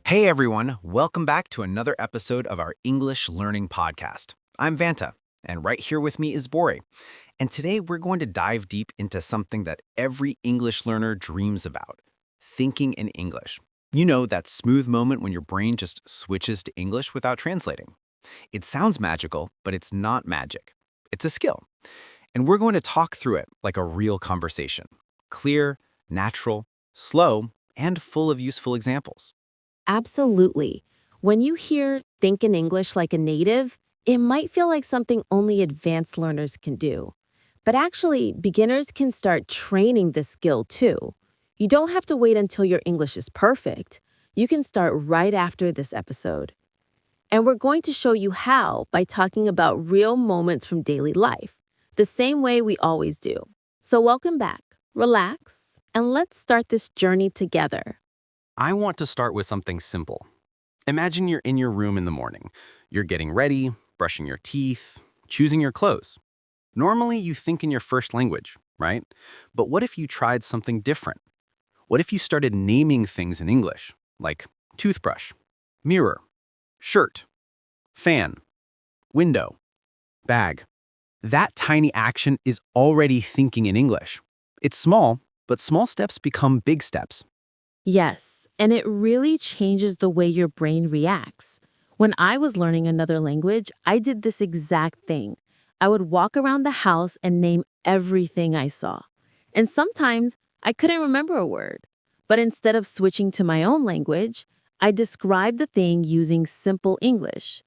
Hey everyone, welcome back to another episode of our English Learning Podcast. I'm Vantha, and right here with me is Borey. And today we're going to dive deep into something that every English learner dreams about, thinking in English. You know, that smooth moment when your brain just switches to English without translating. It sounds magical, but it's not magic. It's a skill. And we're going to talk through it like a real conversation. Clear, natural, slow, and full of useful examples. Absolutely. When you hear think in English like a native, it might feel like something only advanced learners can do. But actually, beginners can start training this skill too. You don't have to wait until your English is perfect. You can start right after this episode. And we're going to show you how by talking about real moments from daily life, the same way we always do. So welcome back, relax, and let's start this journey together. I want to start with something simple. Imagine you're in your room in the morning. You're getting ready, brushing your teeth, choosing your clothes. Normally, you think in your first language, right? But what if you tried something different? What if you started naming things in English, like toothbrush, mirror, shirt, fan, window, bag? That tiny action is already thinking in English. It's small, but small steps become big steps. Yes, and it really changes the way your brain reacts. When I was learning another language, I did this exact thing. I would walk around the house and name everything I saw. And sometimes I couldn't remember a word. But instead of switching to my own language, I described the thing using simple English.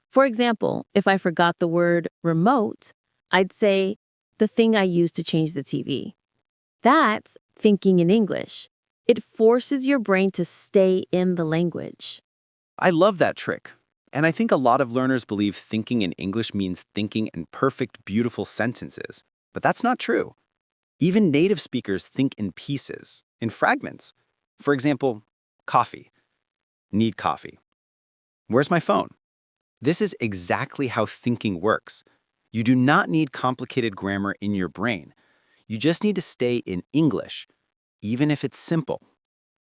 For example, if I forgot the word remote, I'd say the thing I used to change the TV. That's thinking in English. It forces your brain to stay in the language. I love that trick. And I think a lot of learners believe thinking in English means thinking in perfect, beautiful sentences. But that's not true. Even native speakers think in pieces, in fragments. For example, coffee. Need coffee. Where's my phone? This is exactly how thinking works. You do not need complicated grammar in your brain. You just need to stay in English, even if it's simple,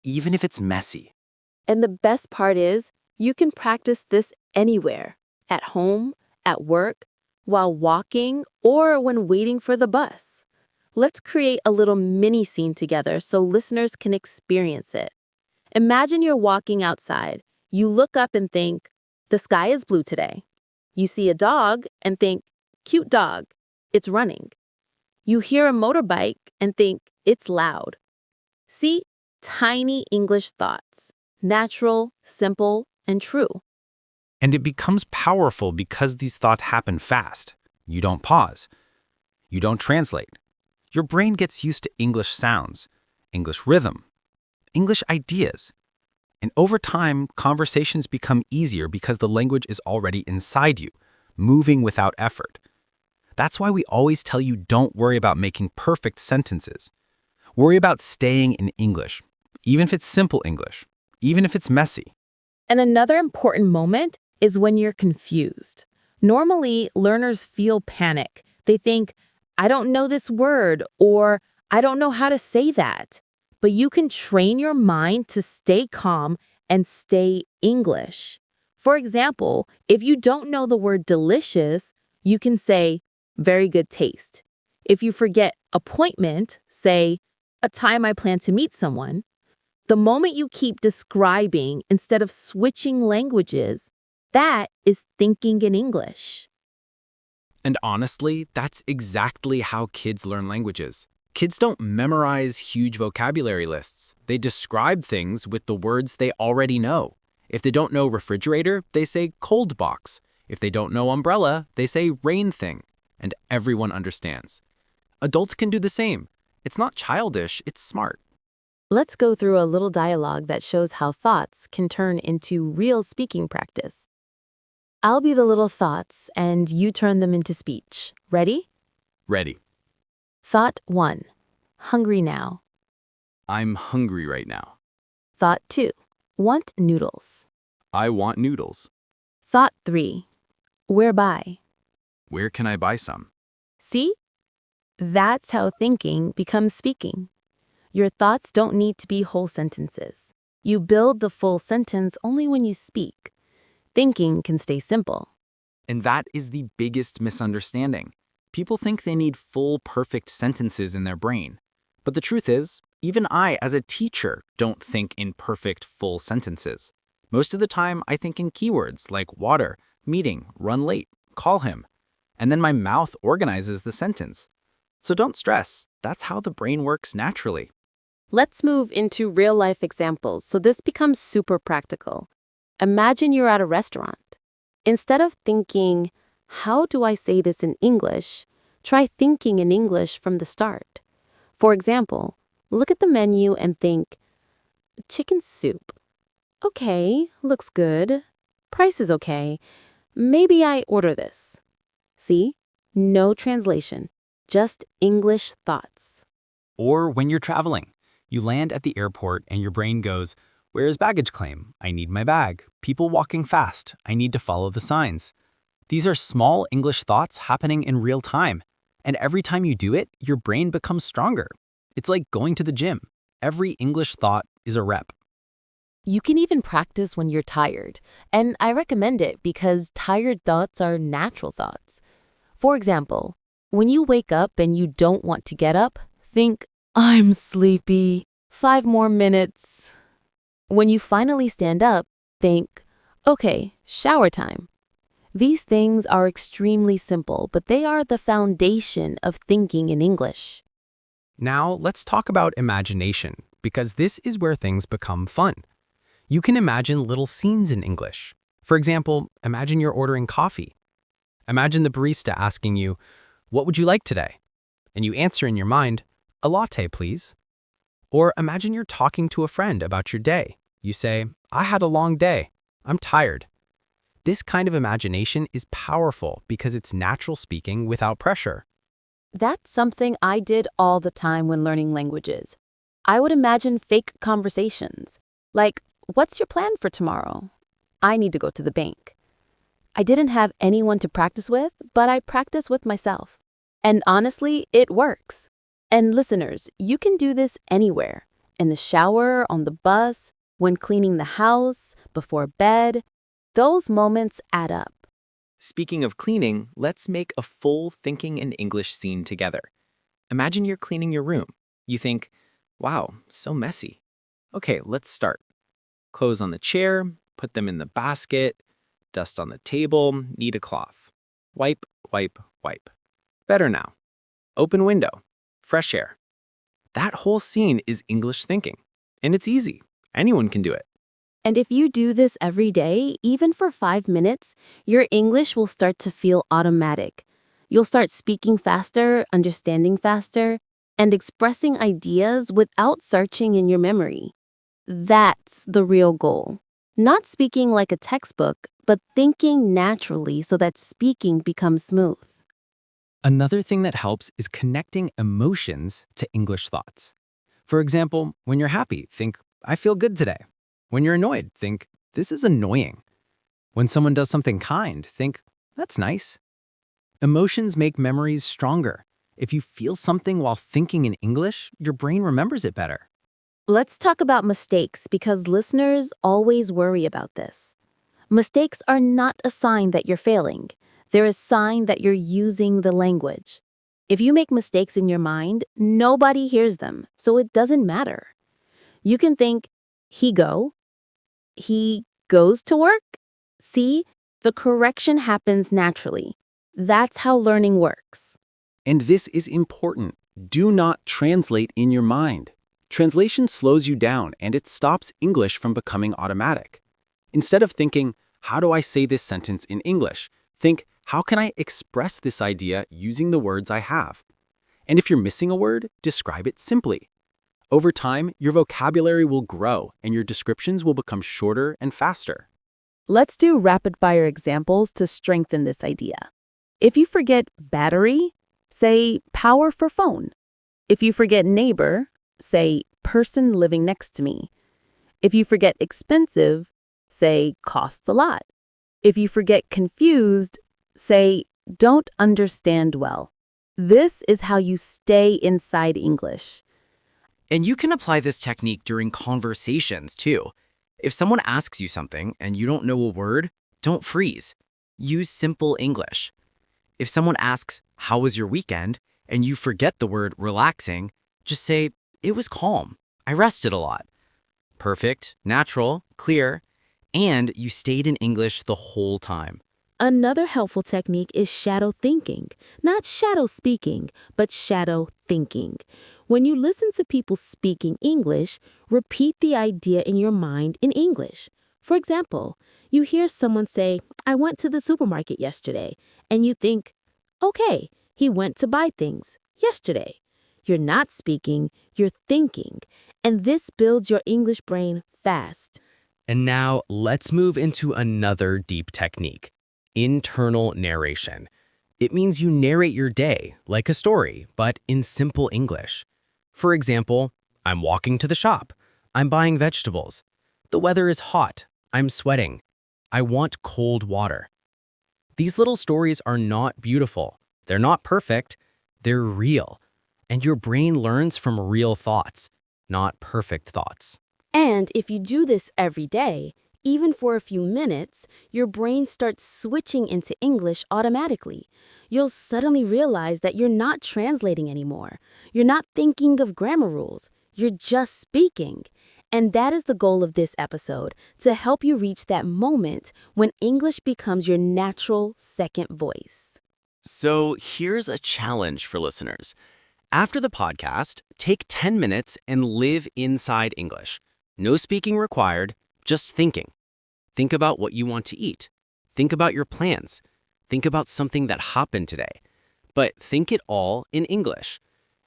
even if it's messy. And the best part is, you can practice this anywhere, at home, at work, while walking, or when waiting for the bus. Let's create a little mini scene together so listeners can experience it. Imagine you're walking outside. You look up and think, the sky is blue today. You see a dog and think, cute dog, it's running. You hear a motorbike and think, it's loud. See, tiny English thoughts, natural, simple, and true. And it becomes powerful because these thoughts happen fast. You don't pause. You don't translate. Your brain gets used to English sounds, English rhythm, English ideas. And over time, conversations become easier because the language is already inside you, moving without effort. That's why we always tell you don't worry about making perfect sentences. Worry about staying in English, even if it's simple English, even if it's messy. And another important moment is when you're confused. Normally, learners feel panic. They think, I don't know this word, or I don't know how to say that. But you can train your mind to stay calm and stay English. For example, if you don't know the word delicious, you can say, very good taste. If you forget appointment, say, a time I plan to meet someone. The moment you keep describing instead of switching languages, that is thinking in English. And honestly, that's exactly how kids learn languages. Kids don't memorize huge vocabulary lists. They describe things with the words they already know. If they don't know refrigerator, they say cold box. If they don't know umbrella, they say rain thing. And everyone understands. Adults can do the same. It's not childish, it's smart. Let's go through a little dialogue that shows how thoughts can turn into real speaking practice. I'll be the little thoughts, and you turn them into speech. Ready? Ready. Thought 1. Hungry now. I'm hungry right now. Thought 2. Want noodles. I want noodles. Thought 3. Whereby. Where can I buy some? See? That's how thinking becomes speaking. Your thoughts don't need to be whole sentences. You build the full sentence only when you speak. Thinking can stay simple. And that is the biggest misunderstanding. People think they need full, perfect sentences in their brain. But the truth is, even I, as a teacher, don't think in perfect, full sentences. Most of the time, I think in keywords like water, meeting, run late, call him. And then my mouth organizes the sentence. So don't stress. That's how the brain works naturally. Let's move into real-life examples so this becomes super practical. Imagine you're at a restaurant. Instead of thinking, how do I say this in English? Try thinking in English from the start. For example, look at the menu and think, chicken soup. Okay, looks good. Price is okay. Maybe I order this. See? No translation, just English thoughts. Or when you're traveling, you land at the airport and your brain goes, where's baggage claim? I need my bag. People walking fast. I need to follow the signs. These are small English thoughts happening in real time. And every time you do it, your brain becomes stronger. It's like going to the gym. Every English thought is a rep. You can even practice when you're tired, and I recommend it because tired thoughts are natural thoughts. For example, when you wake up and you don't want to get up, think, I'm sleepy. 5 more minutes. When you finally stand up, think, okay, shower time. These things are extremely simple, but they are the foundation of thinking in English. Now, let's talk about imagination, because this is where things become fun. You can imagine little scenes in English. For example, imagine you're ordering coffee. Imagine the barista asking you, what would you like today? And you answer in your mind, a latte, please. Or imagine you're talking to a friend about your day. You say, I had a long day. I'm tired. This kind of imagination is powerful because it's natural speaking without pressure. That's something I did all the time when learning languages. I would imagine fake conversations, like, what's your plan for tomorrow? I need to go to the bank. I didn't have anyone to practice with, but I practiced with myself. And honestly, it works. And listeners, you can do this anywhere. In the shower, on the bus, when cleaning the house, before bed. Those moments add up. Speaking of cleaning, let's make a full thinking in English scene together. Imagine you're cleaning your room. You think, wow, so messy. Okay, let's start. Clothes on the chair, put them in the basket, dust on the table, need a cloth. Wipe, wipe, wipe. Better now. Open window. Fresh air. That whole scene is English thinking. And it's easy. Anyone can do it. And if you do this every day, even for 5 minutes, your English will start to feel automatic. You'll start speaking faster, understanding faster, and expressing ideas without searching in your memory. That's the real goal. Not speaking like a textbook, but thinking naturally so that speaking becomes smooth. Another thing that helps is connecting emotions to English thoughts. For example, when you're happy, think, I feel good today. When you're annoyed, think, this is annoying. When someone does something kind, think, that's nice. Emotions make memories stronger. If you feel something while thinking in English, your brain remembers it better. Let's talk about mistakes because listeners always worry about this. Mistakes are not a sign that you're failing. They're a sign that you're using the language. If you make mistakes in your mind, nobody hears them, so it doesn't matter. You can think, he goes to work. See, the correction happens naturally. That's how learning works. And this is important. Do not translate in your mind. Translation slows you down and it stops English from becoming automatic. Instead of thinking, how do I say this sentence in English? Think, how can I express this idea using the words I have? And if you're missing a word, describe it simply. Over time, your vocabulary will grow and your descriptions will become shorter and faster. Let's do rapid-fire examples to strengthen this idea. If you forget battery, say power for phone. If you forget neighbor, say person living next to me. If you forget expensive, say costs a lot. If you forget confused, say don't understand well. This is how you stay inside English. And you can apply this technique during conversations too. If someone asks you something and you don't know a word, don't freeze. Use simple English. If someone asks, "How was your weekend?" and you forget the word relaxing, just say, "It was calm. I rested a lot." Perfect, natural, clear, and you stayed in English the whole time. Another helpful technique is shadow thinking. Not shadow speaking, but shadow thinking. When you listen to people speaking English, repeat the idea in your mind in English. For example, you hear someone say, "I went to the supermarket yesterday," and you think, "Okay, he went to buy things yesterday." You're not speaking, you're thinking, and this builds your English brain fast. And now let's move into another deep technique, internal narration. It means you narrate your day like a story, but in simple English. For example, I'm walking to the shop. I'm buying vegetables. The weather is hot. I'm sweating. I want cold water. These little stories are not beautiful. They're not perfect. They're real. And your brain learns from real thoughts, not perfect thoughts. And if you do this every day, even for a few minutes, your brain starts switching into English automatically. You'll suddenly realize that you're not translating anymore. You're not thinking of grammar rules. You're just speaking. And that is the goal of this episode, to help you reach that moment when English becomes your natural second voice. So here's a challenge for listeners. After the podcast, take 10 minutes and live inside English. No speaking required, just thinking. Think about what you want to eat. Think about your plans. Think about something that happened today. But think it all in English.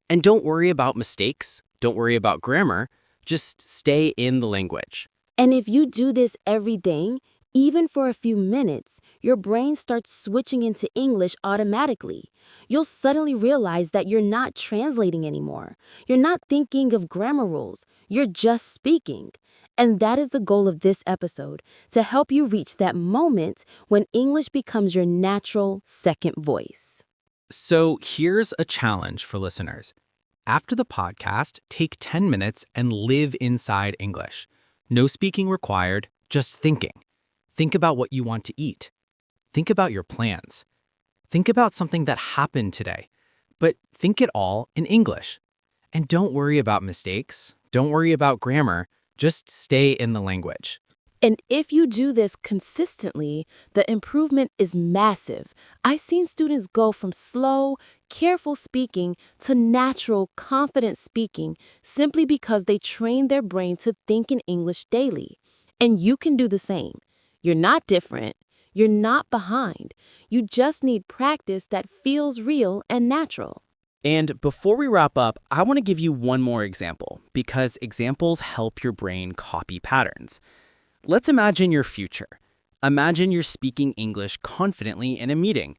And don't worry about mistakes. Don't worry about grammar. Just stay in the language. And if you do this every day, even for a few minutes, your brain starts switching into English automatically. You'll suddenly realize that you're not translating anymore. You're not thinking of grammar rules. You're just speaking. And that is the goal of this episode, to help you reach that moment when English becomes your natural second voice. So here's a challenge for listeners. After the podcast, take 10 minutes and live inside English. No speaking required, just thinking. Think about what you want to eat. Think about your plans. Think about something that happened today. But think it all in English. And don't worry about mistakes. Don't worry about grammar. Just stay in the language. And if you do this consistently, the improvement is massive. I've seen students go from slow, careful speaking to natural, confident speaking simply because they train their brain to think in English daily. And you can do the same. You're not different. You're not behind. You just need practice that feels real and natural. And before we wrap up, I want to give you one more example, because examples help your brain copy patterns. Let's imagine your future. Imagine you're speaking English confidently in a meeting.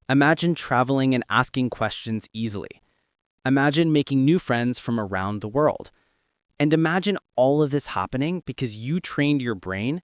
Imagine traveling and asking questions easily. Imagine making new friends from around the world. And imagine all of this happening because you trained your brain